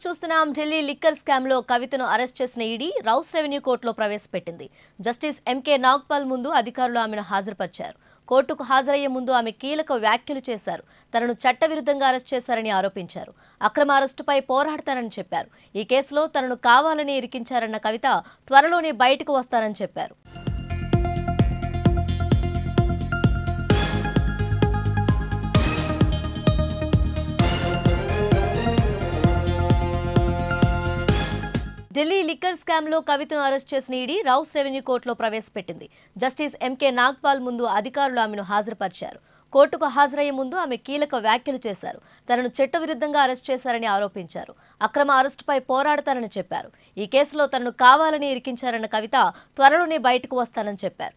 చూస్తున్నాం Delhi liquor scam లో కవితను అరెస్ట్ చేసిన ఈడీ రౌస్ రెవెన్యూ కోర్టులో ప్రవేశపెట్టింది. జస్టిస్ ఎంకే నాగ్పాల్ ముందు అధికారులు ఆమెను హాజరుపరిచారు. కోర్టుకు హాజరయ్యే ముందు ఆమె కీలక వ్యాఖ్యలు చేశారు. తనను చట్టవిరుద్ధంగా అరెస్ట్ చేశారని ఆరోపించారు. అక్రమ అరెస్టుపై పోరాడతానని చెప్పారు. ఈ కేసులో తనను కావాలని ఇరికించారన్న కవిత త్వరలోనే బయటకు వస్తానని చెప్పారు. ఢిల్లీ లిక్కర్ స్కామ్ లో కవితను అరెస్ట్ చేసిన ఈడీ రౌస్ రెవెన్యూ కోర్టులో ప్రవేశపెట్టింది. జస్టిస్ ఎంకే నాగ్పాల్ ముందు అధికారులు ఆమెను హాజరుపరిచారు. కోర్టుకు హాజరయ్యే ముందు ఆమె కీలక వ్యాఖ్యలు చేశారు. తనను చట్టవిరుద్ధంగా అరెస్ట్ చేశారని ఆరోపించారు. అక్రమ అరెస్టుపై పోరాడతానని చెప్పారు. ఈ కేసులో తనను కావాలని ఇరికించారన్న కవిత త్వరలోనే బయటకు వస్తానని చెప్పారు.